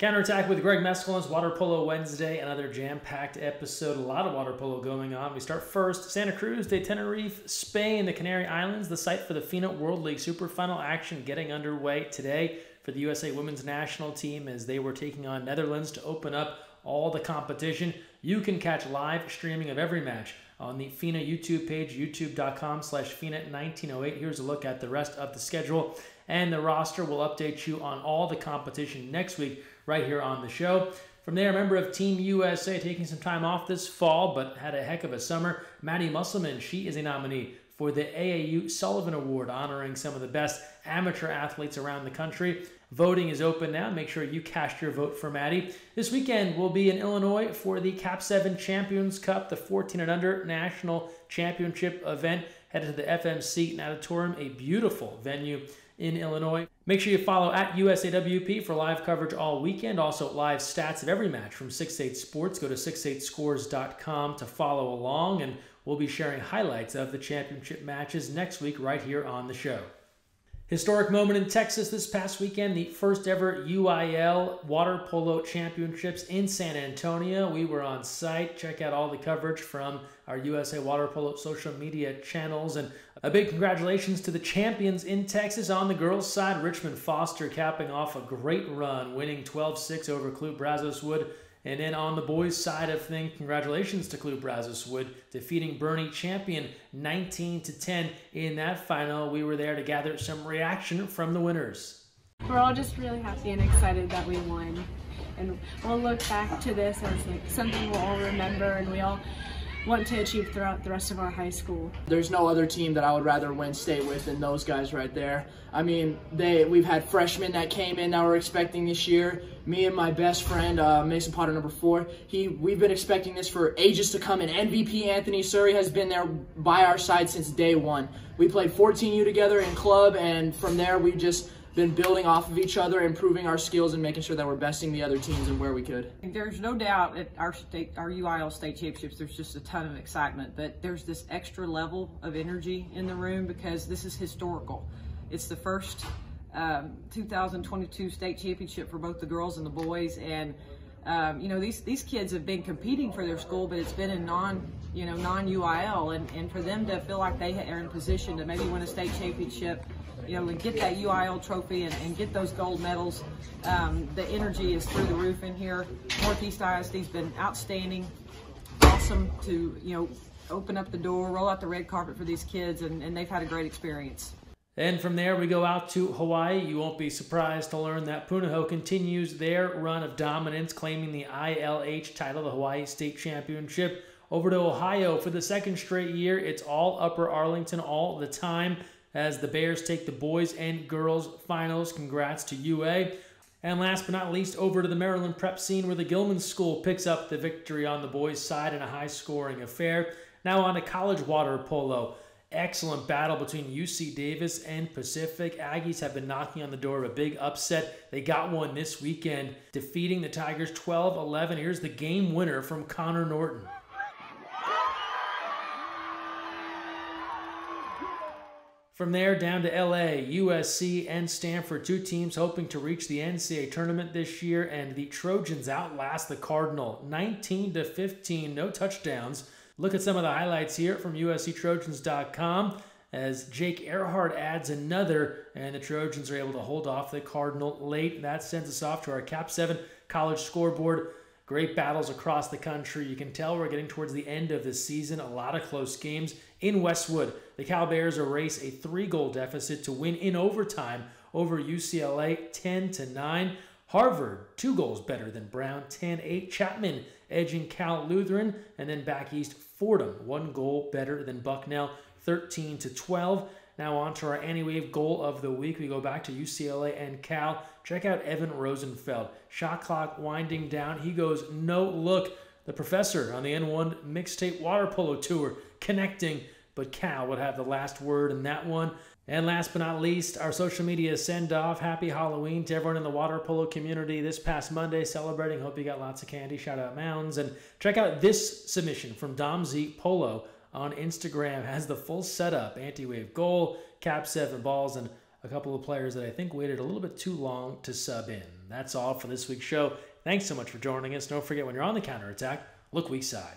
Counterattack with Greg Mescall on Water Polo Wednesday, another jam-packed episode, a lot of water polo going on. We start first, Santa Cruz de Tenerife, Spain, the Canary Islands, the site for the FINA World League Super Final action getting underway today for the USA Women's National Team as they were taking on Netherlands to open up all the competition. You can catch live streaming of every match on the FINA YouTube page, youtube.com/FINA1908. Here's a look at the rest of the schedule and the roster. We'll update you on all the competition next week right here on the show. From there, a member of Team USA taking some time off this fall, but had a heck of a summer. Maddie Musselman, she is a nominee for the AAU Sullivan Award, honoring some of the best amateur athletes around the country. Voting is open now. Make sure you cast your vote for Maddie. This weekend we'll be in Illinois for the Cap 7 Champions Cup, the 14 and under national championship event. Headed to the FMC Natatorium, a beautiful venue in Illinois. Make sure you follow at USAWP for live coverage all weekend. Also live stats of every match from 6/8 Sports. Go to 68scores.com to follow along, and we'll be sharing highlights of the championship matches next week right here on the show. Historic moment in Texas this past weekend, the first ever UIL Water Polo Championships in San Antonio. We were on site. Check out all the coverage from our USA Water Polo social media channels. And a big congratulations to the champions in Texas. On the girls' side, Richmond Foster capping off a great run, winning 12-6 over Club Brazoswood. And then on the boys' side of things, congratulations to Club Brazoswood, defeating Bernie Champion 19-10 in that final. We were there to gather some reaction from the winners. We're all just really happy and excited that we won. And we'll look back to this as like something we'll all remember and we all want to achieve throughout the rest of our high school. There's no other team that I would rather win state with than those guys right there. I mean, we've had freshmen that came in that we're expecting this year. Me and my best friend, Mason Potter, number 4, we've been expecting this for ages to come, and MVP Anthony Surrey has been there by our side since day one. We played 14U together in club, and from there we've just been building off of each other, improving our skills, and making sure that we're besting the other teams and where we could. There's no doubt at our UIL state championships, there's just a ton of excitement, but there's this extra level of energy in the room because this is historical. It's the first 2022 state championship for both the girls and the boys, and you know, these kids have been competing for their school, but it's been in non-UIL, and for them to feel like they are in position to maybe win a state championship, you know, and get that UIL trophy and get those gold medals. The energy is through the roof in here. Northeast ISD's been outstanding, awesome to, you know, open up the door, roll out the red carpet for these kids, and they've had a great experience. And from there, we go out to Hawaii. You won't be surprised to learn that Punahou continues their run of dominance, claiming the ILH title, the Hawaii State Championship. Over to Ohio for the second straight year. It's all Upper Arlington all the time as the Bears take the boys and girls finals. Congrats to UA. And last but not least, over to the Maryland prep scene where the Gilman School picks up the victory on the boys' side in a high-scoring affair. Now on to college water polo. Excellent battle between UC Davis and Pacific. Aggies have been knocking on the door of a big upset. They got one this weekend, defeating the Tigers 12-11. Here's the game winner from Connor Norton. From there down to LA, USC and Stanford, two teams hoping to reach the NCAA tournament this year, and the Trojans outlast the Cardinal 19-15, no touchdowns. Look at some of the highlights here from USCTrojans.com as Jake Earhart adds another, and the Trojans are able to hold off the Cardinal late. That sends us off to our Cap 7 college scoreboard. Great battles across the country. You can tell we're getting towards the end of the season. A lot of close games. In Westwood, the Cal Bears erase a 3-goal deficit to win in overtime over UCLA 10-9. Harvard, 2 goals better than Brown, 10-8. Chapman edging Cal Lutheran. And then back east, Fordham, 1 goal better than Bucknell, 13-12. Now on to our Anywave goal of the week. We go back to UCLA and Cal. Check out Evan Rosenfeld. Shot clock winding down. He goes no look. The professor on the N1 Mixtape Water Polo Tour connecting, but Cal would have the last word in that one. And last but not least, our social media send-off. Happy Halloween to everyone in the water polo community this past Monday celebrating. Hope you got lots of candy. Shout out Mounds. And check out this submission from Dom Z Polo on Instagram. Has the full setup. Anti-wave goal, Cap 7 balls, and a couple of players that I think waited a little bit too long to sub in. That's all for this week's show. Thanks so much for joining us. Don't forget, when you're on the counterattack, look weak side.